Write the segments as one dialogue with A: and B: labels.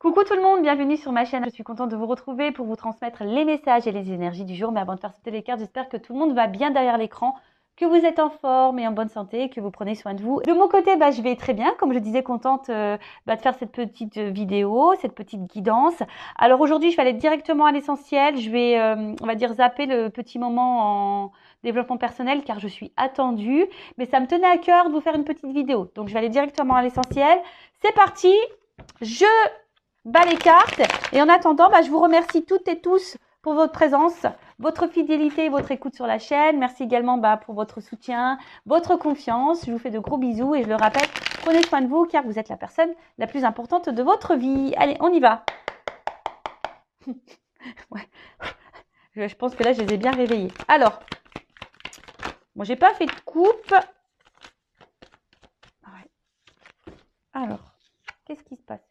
A: Coucou tout le monde, bienvenue sur ma chaîne. Je suis contente de vous retrouver pour vous transmettre les messages et les énergies du jour. Mais avant de faire sauter les cartes, j'espère que tout le monde va bien derrière l'écran, que vous êtes en forme et en bonne santé, que vous prenez soin de vous. De mon côté, je vais très bien. Comme je disais, contente de faire cette petite vidéo, cette petite guidance. Alors aujourd'hui, je vais aller directement à l'essentiel. Je vais, on va dire, zapper le petit moment en développement personnel car je suis attendue. Mais ça me tenait à cœur de vous faire une petite vidéo. Donc je vais aller directement à l'essentiel. C'est parti. Je bas les cartes. Et en attendant, je vous remercie toutes et tous pour votre présence, votre fidélité et votre écoute sur la chaîne. Merci également pour votre soutien, votre confiance. Je vous fais de gros bisous et je le rappelle, prenez soin de vous car vous êtes la personne la plus importante de votre vie. Allez, on y va. Ouais. Je pense que là, je les ai bien réveillés. Alors, bon, j'ai pas fait de coupe. Ouais. Alors, qu'est-ce qui se passe?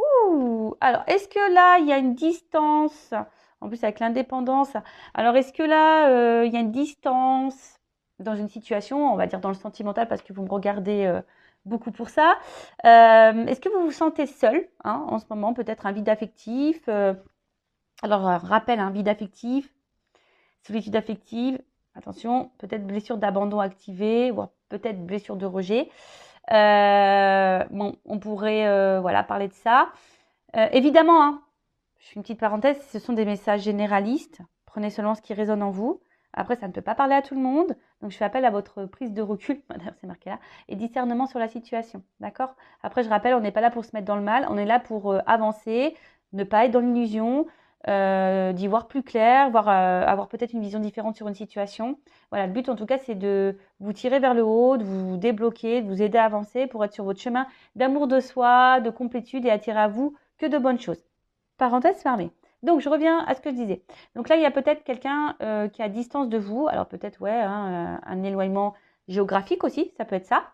A: Ouh, alors, est-ce que là, il y a une distance? En plus, avec l'indépendance. Alors, est-ce que là, il y a une distance dans une situation, on va dire dans le sentimental, parce que vous me regardez beaucoup pour ça. Est-ce que vous vous sentez seul en ce moment? Peut-être un vide affectif. Alors, rappel, un vide affectif, solitude affective. Attention, peut-être blessure d'abandon activée, voire peut-être blessure de rejet. Bon, on pourrait voilà, parler de ça. Évidemment, je fais une petite parenthèse, ce sont des messages généralistes. Prenez seulement ce qui résonne en vous. Après, ça ne peut pas parler à tout le monde. Donc, je fais appel à votre prise de recul, c'est marqué là, et discernement sur la situation. D'accord? Après, je rappelle, on n'est pas là pour se mettre dans le mal. On est là pour avancer, ne pas être dans l'illusion, d'y voir plus clair, avoir peut-être une vision différente sur une situation. Voilà, le but en tout cas, c'est de vous tirer vers le haut, de vous débloquer, de vous aider à avancer pour être sur votre chemin d'amour de soi, de complétude et attirer à vous que de bonnes choses. Parenthèse fermée. Donc, je reviens à ce que je disais. Donc là, il y a peut-être quelqu'un qui est à distance de vous. Alors peut-être, ouais, un éloignement géographique aussi, ça peut être ça.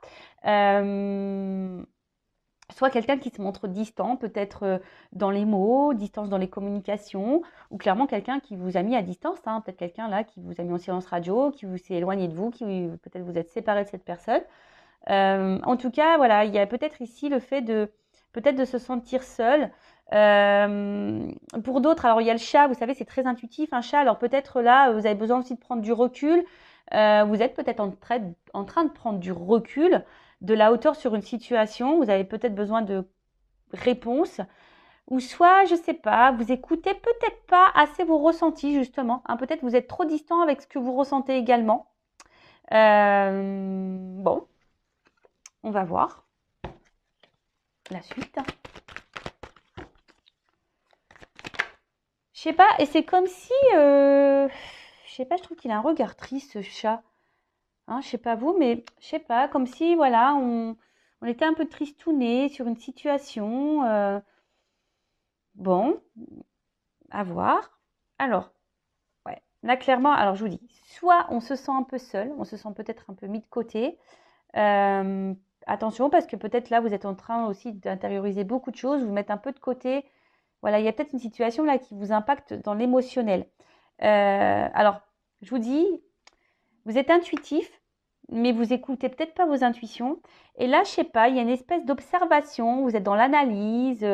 A: Soit quelqu'un qui se montre distant, peut-être dans les mots, distance dans les communications, ou clairement quelqu'un qui vous a mis à distance, peut-être quelqu'un là qui vous a mis en silence radio, qui vous s'est éloigné de vous, qui peut-être vous êtes séparé de cette personne. En tout cas, voilà, il y a peut-être ici le fait de peut-être de se sentir seul. Pour d'autres, alors il y a le chat, vous savez, c'est très intuitif, un chat. Alors peut-être là, vous avez besoin aussi de prendre du recul. Vous êtes peut-être en train de prendre du recul, de la hauteur sur une situation. Vous avez peut-être besoin de réponses. Ou soit, je sais pas, vous écoutez peut-être pas assez vos ressentis, justement. Peut-être vous êtes trop distant avec ce que vous ressentez également. Bon, on va voir la suite. Je sais pas, et c'est comme si, je sais pas, je trouve qu'il a un regard triste, ce chat. Je sais pas vous, mais je sais pas, comme si, voilà, on était un peu tristouné sur une situation. Bon, à voir. Alors, ouais, là, clairement, alors je vous dis, soit on se sent un peu seul, on se sent peut-être un peu mis de côté. Attention, parce que peut-être là, vous êtes en train aussi d'intérioriser beaucoup de choses, vous mettre un peu de côté. Voilà, il y a peut-être une situation là qui vous impacte dans l'émotionnel. Alors, je vous dis, vous êtes intuitif, mais vous écoutez peut-être pas vos intuitions. Et là, je sais pas, il y a une espèce d'observation, vous êtes dans l'analyse.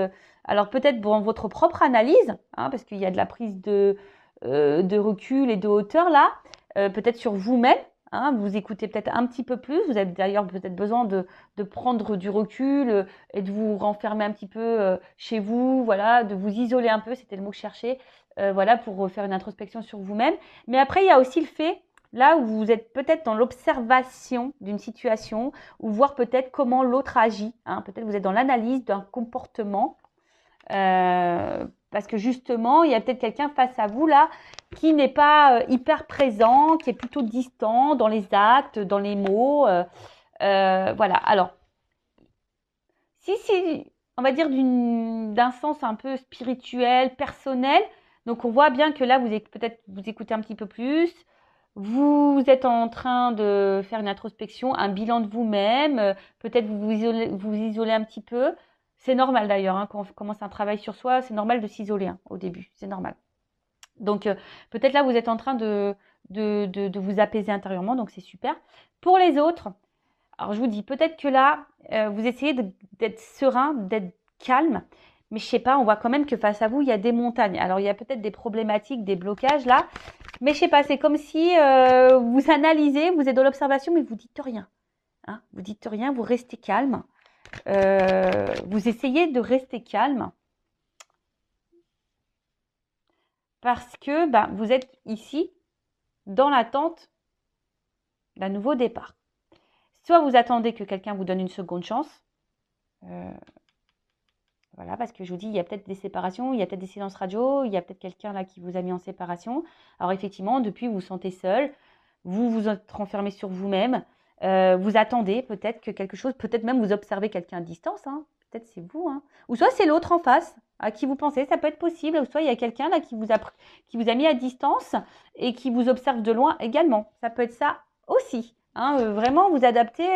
A: Alors peut-être dans votre propre analyse, parce qu'il y a de la prise de recul et de hauteur là, peut-être sur vous-même. Vous écoutez peut-être un petit peu plus. Vous avez d'ailleurs peut-être besoin de prendre du recul et de vous renfermer un petit peu chez vous, voilà, de vous isoler un peu, c'était le mot que je cherchais, voilà, pour faire une introspection sur vous-même. Mais après, il y a aussi le fait, là où vous êtes peut-être dans l'observation d'une situation, ou voir peut-être comment l'autre agit. Peut-être vous êtes dans l'analyse d'un comportement. Parce que justement, il y a peut-être quelqu'un face à vous là qui n'est pas hyper présent, qui est plutôt distant dans les actes, dans les mots. Voilà. Alors, si on va dire d'un sens un peu spirituel, personnel, donc on voit bien que là, peut-être vous écoutez un petit peu plus. Vous êtes en train de faire une introspection, un bilan de vous-même. Peut-être vous isolez un petit peu. C'est normal d'ailleurs, quand on commence un travail sur soi, c'est normal de s'isoler au début, c'est normal. Donc peut-être là, vous êtes en train de vous apaiser intérieurement, donc c'est super. Pour les autres, alors je vous dis, peut-être que là, vous essayez d'être serein, d'être calme. Mais je sais pas, on voit quand même que face à vous, il y a des montagnes. Alors, il y a peut-être des problématiques, des blocages là. Mais je sais pas, c'est comme si vous analysez, vous êtes dans l'observation, mais vous dites rien. Hein, vous dites rien, vous restez calme. Vous essayez de rester calme. Parce que vous êtes ici dans l'attente d'un nouveau départ. Soit vous attendez que quelqu'un vous donne une seconde chance. Voilà, parce que je vous dis, il y a peut-être des séparations, il y a peut-être des silences radio, il y a peut-être quelqu'un là qui vous a mis en séparation. Alors effectivement, depuis, vous vous sentez seul, vous vous êtes renfermé sur vous-même, vous attendez peut-être que quelque chose, peut-être même vous observez quelqu'un à distance, hein. Peut-être c'est vous, hein. Ou soit c'est l'autre en face à qui vous pensez, ça peut être possible, ou soit il y a quelqu'un là qui vous a mis à distance et qui vous observe de loin également. Ça peut être ça aussi, hein. Vraiment vous adapter.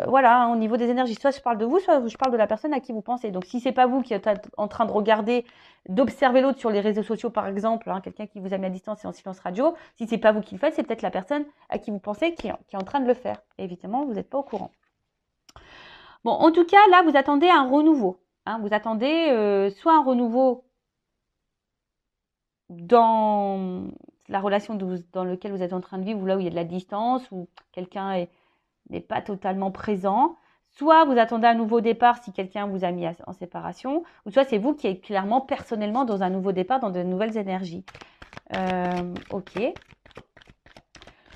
A: Voilà, hein, au niveau des énergies, soit je parle de vous, soit je parle de la personne à qui vous pensez. Donc, si c'est pas vous qui êtes en train de regarder, d'observer l'autre sur les réseaux sociaux, par exemple, hein, quelqu'un qui vous a mis à distance et en silence radio, si c'est pas vous qui le faites, c'est peut-être la personne à qui vous pensez qui est en train de le faire. Et évidemment, vous n'êtes pas au courant. Bon, en tout cas, là, vous attendez un renouveau. Hein, vous attendez soit un renouveau dans la relation dans laquelle vous êtes en train de vivre, ou là où il y a de la distance, où quelqu'un n'est pas totalement présent. Soit vous attendez un nouveau départ si quelqu'un vous a mis en séparation, ou soit c'est vous qui êtes clairement personnellement dans un nouveau départ, dans de nouvelles énergies. Ok.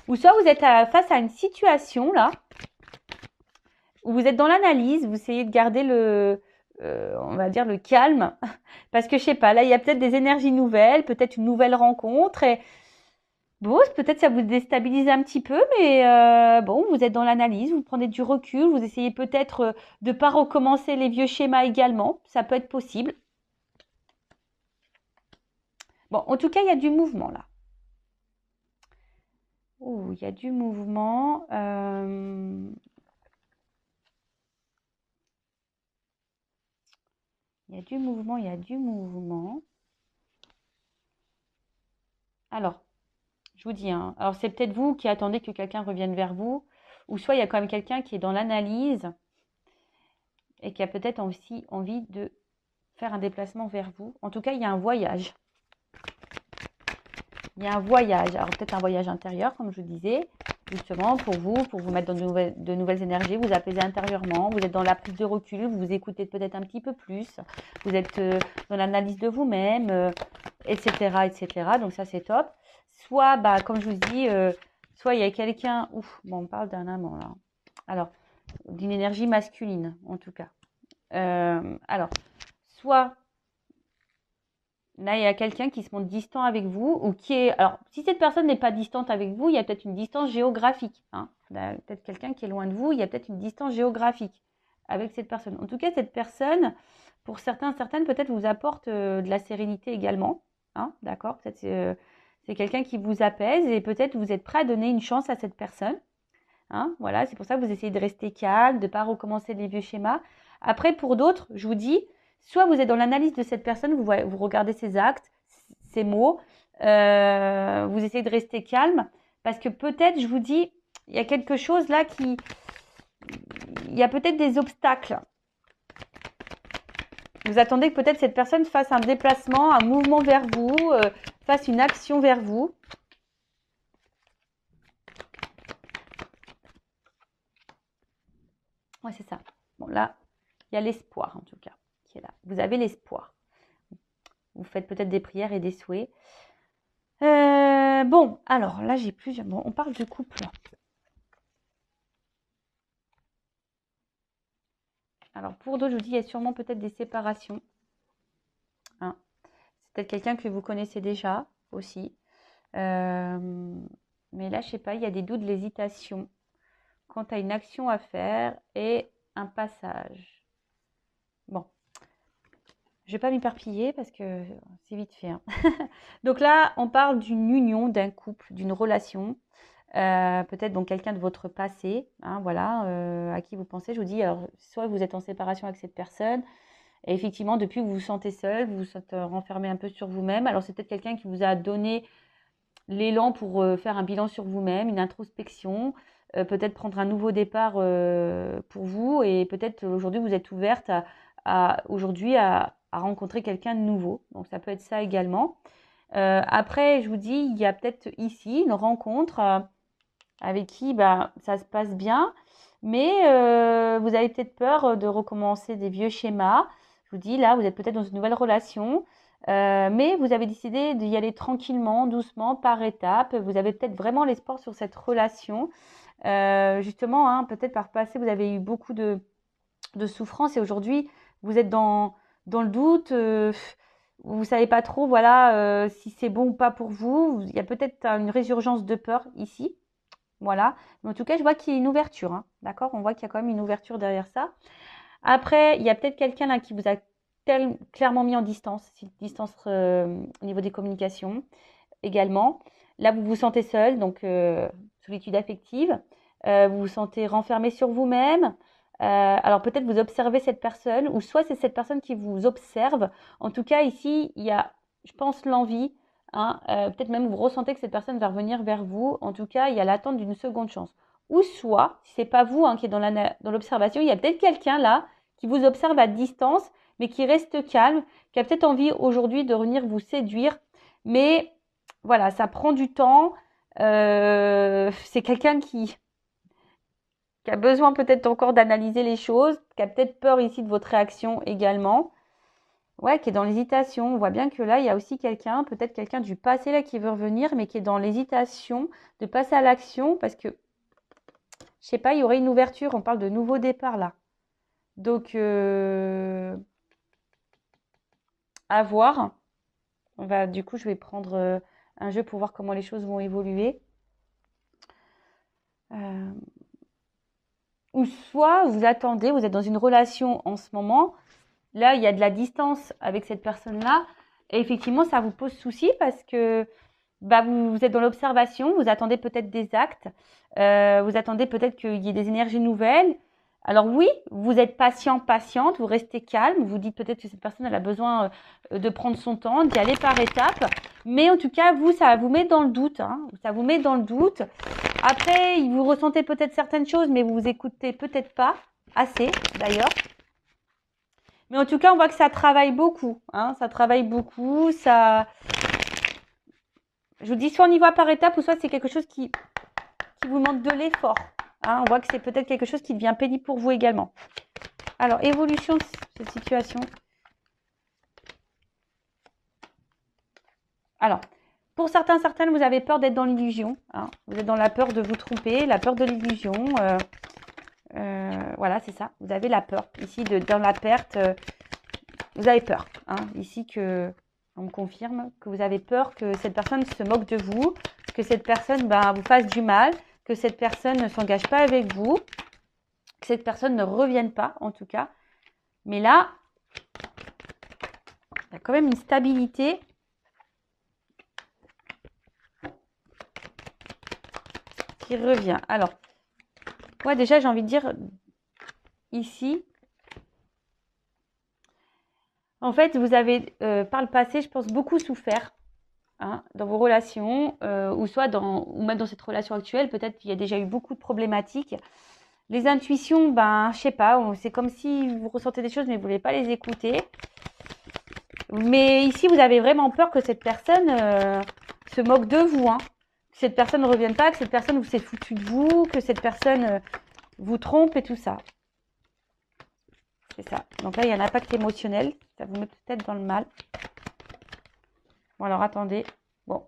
A: Ou soit vous êtes face à une situation là, où vous êtes dans l'analyse, vous essayez de garder on va dire le calme, parce que je sais pas, là il y a peut-être des énergies nouvelles, peut-être une nouvelle rencontre, et bon, peut-être ça vous déstabilise un petit peu, mais bon, vous êtes dans l'analyse, vous prenez du recul, vous essayez peut-être de ne pas recommencer les vieux schémas également, ça peut être possible. Bon, en tout cas, il y a du mouvement là. Ouh, il y a du mouvement. Il y a du mouvement, il y a du mouvement. Alors, je vous dis, hein, alors c'est peut-être vous qui attendez que quelqu'un revienne vers vous, ou soit il y a quand même quelqu'un qui est dans l'analyse et qui a peut-être aussi envie de faire un déplacement vers vous. En tout cas, il y a un voyage. Il y a un voyage. Alors peut-être un voyage intérieur, comme je vous disais, justement pour vous mettre dans de nouvelles énergies, vous apaiser intérieurement, vous êtes dans la prise de recul, vous vous écoutez peut-être un petit peu plus, vous êtes dans l'analyse de vous-même, etc., etc. Donc ça, c'est top. Soit, comme je vous dis, soit il y a quelqu'un... Ouf, bon, on parle d'un amant, là. Alors, d'une énergie masculine, en tout cas. Alors, soit... Là, il y a quelqu'un qui se montre distant avec vous ou qui est... Alors, si cette personne n'est pas distante avec vous, il y a peut-être une distance géographique. Hein. Peut-être quelqu'un qui est loin de vous, il y a peut-être une distance géographique avec cette personne. En tout cas, cette personne, pour certaines, peut-être vous apporte de la sérénité également. Hein, d'accord? Peut-être c'est quelqu'un qui vous apaise et peut-être vous êtes prêt à donner une chance à cette personne. Hein, voilà, c'est pour ça que vous essayez de rester calme, de ne pas recommencer les vieux schémas. Après, pour d'autres, je vous dis, soit vous êtes dans l'analyse de cette personne, vous regardez ses actes, ses mots, vous essayez de rester calme, parce que peut-être, je vous dis, il y a quelque chose là il y a peut-être des obstacles. Vous attendez que peut-être cette personne fasse un déplacement, un mouvement vers vous, fasse une action vers vous. Ouais, c'est ça. Bon, là, il y a l'espoir, en tout cas, qui est là. Vous avez l'espoir. Vous faites peut-être des prières et des souhaits. Bon, alors, là, j'ai plusieurs... Bon, on parle de couple. Alors, pour d'autres, je vous dis, il y a sûrement peut-être des séparations. Hein. C'est peut-être quelqu'un que vous connaissez déjà, aussi. Mais là, je sais pas, il y a des doutes, de l'hésitation quant à une action à faire et un passage. Bon, je vais pas m'éparpiller parce que c'est vite fait. Hein. Donc là, on parle d'une union, d'un couple, d'une relation. Peut-être donc quelqu'un de votre passé, hein, voilà, à qui vous pensez. Je vous dis, alors, soit vous êtes en séparation avec cette personne, et effectivement, depuis que vous vous sentez seul, vous vous êtes renfermé un peu sur vous-même. Alors, c'est peut-être quelqu'un qui vous a donné l'élan pour faire un bilan sur vous-même, une introspection, peut-être prendre un nouveau départ pour vous, et peut-être aujourd'hui vous êtes ouverte aujourd'hui à rencontrer quelqu'un de nouveau. Donc, ça peut être ça également. Après, je vous dis, il y a peut-être ici une rencontre avec qui ça se passe bien, mais vous avez peut-être peur de recommencer des vieux schémas. Je vous dis, là, vous êtes peut-être dans une nouvelle relation, mais vous avez décidé d'y aller tranquillement, doucement, par étapes. Vous avez peut-être vraiment l'espoir sur cette relation. Justement, hein, peut-être par le passé, vous avez eu beaucoup de souffrance et aujourd'hui, vous êtes dans le doute. Vous savez pas trop, voilà, si c'est bon ou pas pour vous. Il y a peut-être une résurgence de peur ici. Voilà. Mais en tout cas, je vois qu'il y a une ouverture. Hein. D'accord? On voit qu'il y a quand même une ouverture derrière ça. Après, il y a peut-être quelqu'un là qui vous a clairement mis en distance, distance au niveau des communications également. Là, vous vous sentez seul, donc solitude affective. Vous vous sentez renfermé sur vous-même. Alors peut-être vous observez cette personne, ou soit c'est cette personne qui vous observe. En tout cas, ici, il y a, je pense, l'envie. Hein, peut-être même vous ressentez que cette personne va revenir vers vous. En tout cas, il y a l'attente d'une seconde chance. Ou soit, si c'est pas vous hein, qui est dans l'observation, il y a peut-être quelqu'un là qui vous observe à distance, mais qui reste calme, qui a peut-être envie aujourd'hui de venir vous séduire. Mais voilà, ça prend du temps. C'est quelqu'un qui a besoin peut-être encore d'analyser les choses, qui a peut-être peur ici de votre réaction également. Ouais, qui est dans l'hésitation. On voit bien que là, il y a aussi quelqu'un, peut-être quelqu'un du passé là qui veut revenir, mais qui est dans l'hésitation de passer à l'action parce que, je sais pas, il y aurait une ouverture. On parle de nouveau départ là. Donc, à voir. Du coup, je vais prendre un jeu pour voir comment les choses vont évoluer. Ou soit vous attendez, vous êtes dans une relation en ce moment. Là, il y a de la distance avec cette personne-là. Et effectivement, ça vous pose souci parce que vous êtes dans l'observation, vous attendez peut-être des actes, vous attendez peut-être qu'il y ait des énergies nouvelles. Alors oui, vous êtes patient, patiente, vous restez calme, vous dites peut-être que cette personne elle a besoin de prendre son temps, d'y aller par étapes. Mais en tout cas, vous, ça vous met dans le doute. Hein, ça vous met dans le doute. Après, vous ressentez peut-être certaines choses, mais vous vous écoutez peut-être pas assez d'ailleurs. Mais en tout cas, on voit que ça travaille beaucoup. Hein, ça travaille beaucoup. Ça, je vous dis, soit on y va par étapes, ou soit c'est quelque chose qui vous demande de l'effort. Hein, on voit que c'est peut-être quelque chose qui devient pénible pour vous également. Alors, évolution de cette situation. Alors, pour certains, certaines, vous avez peur d'être dans l'illusion. Hein. Vous êtes dans la peur de vous tromper, la peur de l'illusion. Voilà, c'est ça. Vous avez la peur. Ici, dans la perte, vous avez peur. Hein. Ici, on me confirme que vous avez peur que cette personne se moque de vous, que cette personne vous fasse du mal, que cette personne ne s'engage pas avec vous, que cette personne ne revienne pas, en tout cas. Mais là, il y a quand même une stabilité. Qui revient. Alors, moi déjà, j'ai envie de dire, ici, en fait, vous avez, par le passé, je pense, beaucoup souffert. Hein, dans vos relations, ou même dans cette relation actuelle, peut-être qu'il y a déjà eu beaucoup de problématiques. Les intuitions, je sais pas, c'est comme si vous ressentez des choses mais vous voulez pas les écouter. Mais ici, vous avez vraiment peur que cette personne se moque de vous, hein. Que cette personne ne revienne pas, que cette personne vous s'est foutu de vous, que cette personne vous trompe et tout ça. C'est ça. Donc là, il y a un impact émotionnel. Ça vous met peut-être dans le mal. Bon, alors attendez. Bon,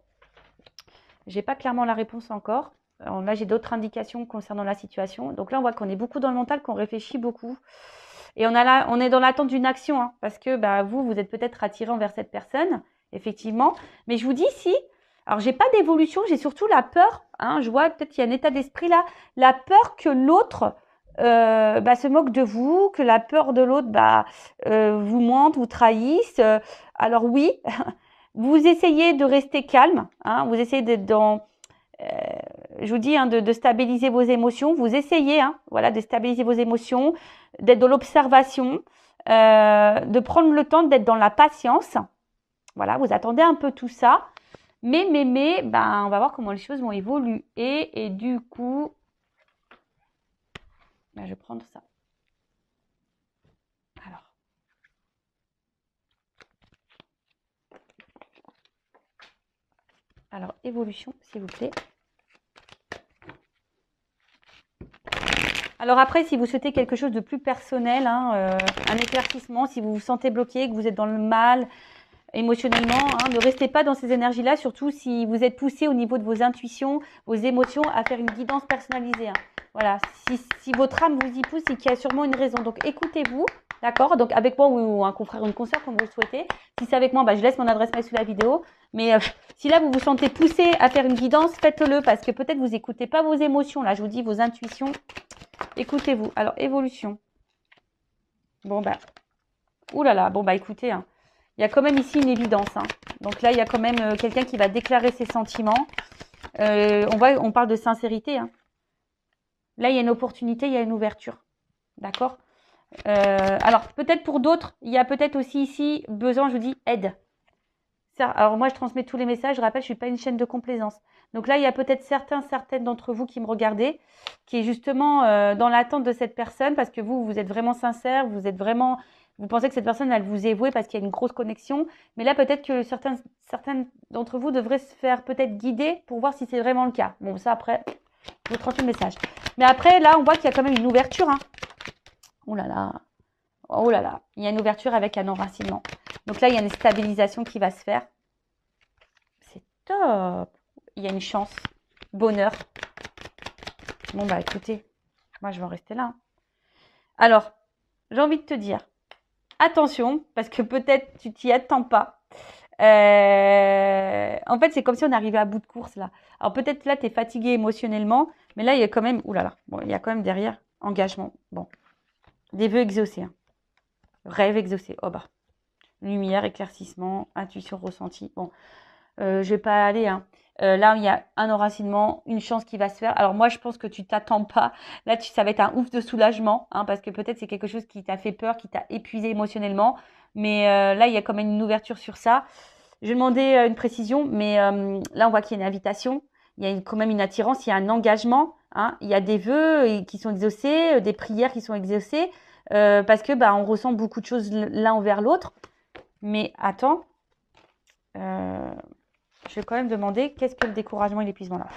A: j'ai pas clairement la réponse encore. Alors, là, j'ai d'autres indications concernant la situation. Donc là, on voit qu'on est beaucoup dans le mental, qu'on réfléchit beaucoup. Et on est dans l'attente d'une action, hein, parce que vous êtes peut-être attiré envers cette personne, effectivement. Mais je vous dis, si, alors j'ai pas d'évolution, j'ai surtout la peur. Hein, je vois peut-être qu'il y a un état d'esprit là, la peur que l'autre se moque de vous, que la peur de l'autre vous mente, vous trahisse. Alors oui, vous essayez de rester calme, hein, vous essayez d'être dans, je vous dis, hein, de stabiliser vos émotions. Vous essayez, hein, voilà, de stabiliser vos émotions, d'être dans l'observation, de prendre le temps d'être dans la patience. Voilà, vous attendez un peu tout ça. Mais, on va voir comment les choses vont évoluer. Et du coup, je vais prendre ça. Alors, Alors, évolution, s'il vous plaît. Alors après, si vous souhaitez quelque chose de plus personnel, hein, un éclaircissement, si vous vous sentez bloqué, que vous êtes dans le mal émotionnellement, hein, ne restez pas dans ces énergies-là, surtout si vous êtes poussé au niveau de vos intuitions, vos émotions, à faire une guidance personnalisée. Hein. Voilà, si votre âme vous y pousse, c'est qu'il y a sûrement une raison. Donc écoutez-vous, d'accord? Donc avec moi ou un confrère ou une consoeur, comme vous le souhaitez. Si c'est avec moi, bah, je laisse mon adresse mail sous la vidéo. Mais si là, vous vous sentez poussé à faire une guidance, faites-le parce que peut-être vous n'écoutez pas vos émotions. Là, je vous dis vos intuitions. Écoutez-vous. Alors, évolution. Bon, bah, oulala, bon, bah, écoutez, hein. Il y a quand même ici une évidence. Hein. Donc là, il y a quand même quelqu'un qui va déclarer ses sentiments. On parle de sincérité. Hein. Là, il y a une opportunité, il y a une ouverture. D'accord? Alors, peut-être pour d'autres, il y a peut-être aussi ici besoin, je vous dis, aide. Alors moi, je transmets tous les messages. Je rappelle, je ne suis pas une chaîne de complaisance. Donc là, il y a peut-être certaines d'entre vous qui me regardez, qui est justement dans l'attente de cette personne parce que vous êtes vraiment sincère, vous pensez que cette personne, elle vous est vouée parce qu'il y a une grosse connexion. Mais là, peut-être que certaines d'entre vous devraient se faire peut-être guider pour voir si c'est vraiment le cas. Bon, ça après, je vous transmets le message. Mais après, là, on voit qu'il y a quand même une ouverture. Hein. Oh là là. Oh là là. Il y a une ouverture avec un enracinement. Donc là, il y a une stabilisation qui va se faire. C'est top. Il y a une chance. Bonheur. Bon, bah écoutez, moi, je vais en rester là. Hein. Alors, j'ai envie de te dire, attention, parce que peut-être tu t'y attends pas. En fait, c'est comme si on arrivait à bout de course, là. Alors, peut-être là, tu es fatigué émotionnellement, mais là, il y a quand même... Ouh là là. Bon, il y a quand même derrière engagement. Bon. Des vœux exaucés. Hein. Rêve exaucé. Oh bah. Lumière, éclaircissement, intuition ressentie. Bon, je vais pas aller. Hein. Là, il y a un enracinement, une chance qui va se faire. Alors moi, je pense que tu t'attends pas. Là, ça va être un ouf de soulagement, hein, parce que peut-être c'est quelque chose qui t'a fait peur, qui t'a épuisé émotionnellement. Mais là, il y a quand même une ouverture sur ça. Je vais demander une précision, mais là, on voit qu'il y a une invitation. Il y a quand même une attirance, il y a un engagement. Hein. Il y a des vœux qui sont exaucés, des prières qui sont exaucées, parce que on ressent beaucoup de choses l'un envers l'autre. Mais attends, je vais quand même demander qu'est-ce que le découragement et l'épuisement là.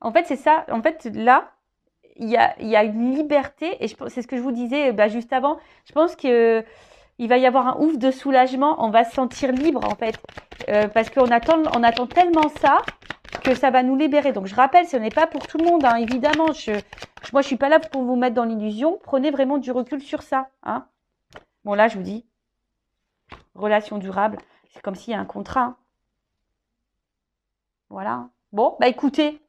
A: En fait, c'est ça. En fait, là, il y a une liberté et c'est ce que je vous disais juste avant. Je pense que il va y avoir un ouf de soulagement. On va se sentir libre en fait, parce qu'on attend tellement ça que ça va nous libérer. Donc, je rappelle, ce n'est pas pour tout le monde, hein, évidemment. Moi, je suis pas là pour vous mettre dans l'illusion. Prenez vraiment du recul sur ça. Hein. Bon, là, je vous dis, relation durable, c'est comme s'il y a un contrat. Hein. Voilà. Bon, écoutez,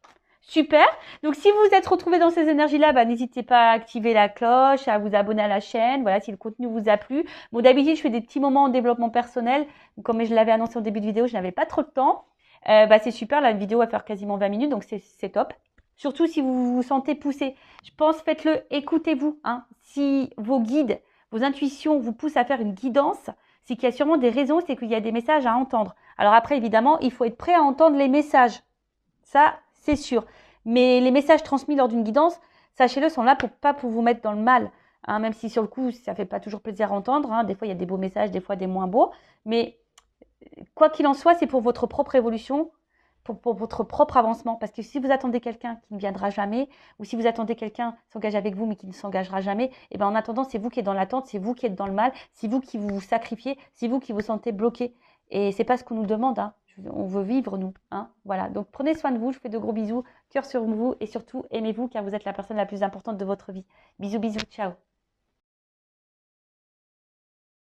A: super. Donc, si vous vous êtes retrouvé dans ces énergies-là, n'hésitez pas à activer la cloche, à vous abonner à la chaîne. Voilà, si le contenu vous a plu. Bon, d'habitude, je fais des petits moments en développement personnel. Comme je l'avais annoncé au début de vidéo, je n'avais pas trop de temps. C'est super. La vidéo va faire quasiment 20 minutes, donc c'est top. Surtout si vous vous sentez poussé. Je pense, faites-le, écoutez-vous. Hein. Si vos guides, vos intuitions vous poussent à faire une guidance, c'est qu'il y a sûrement des raisons, c'est qu'il y a des messages à entendre. Alors après, évidemment, il faut être prêt à entendre les messages. Ça, c'est sûr. Mais les messages transmis lors d'une guidance, sachez-le, sont là pas pour vous mettre dans le mal. Hein, même si sur le coup, ça fait pas toujours plaisir à entendre. Hein. Des fois, il y a des beaux messages, des fois des moins beaux. Mais quoi qu'il en soit, c'est pour votre propre évolution, pour votre propre avancement. Parce que si vous attendez quelqu'un qui ne viendra jamais, ou si vous attendez quelqu'un qui s'engage avec vous mais qui ne s'engagera jamais, en attendant, c'est vous qui êtes dans l'attente, c'est vous qui êtes dans le mal, c'est vous qui vous sacrifiez, c'est vous qui vous sentez bloqué. Et c'est pas ce qu'on nous demande. Hein. On veut vivre, nous. Hein. Voilà. Donc, prenez soin de vous. Je vous fais de gros bisous. Cœur sur vous. Et surtout, aimez-vous car vous êtes la personne la plus importante de votre vie. Bisous, bisous. Ciao.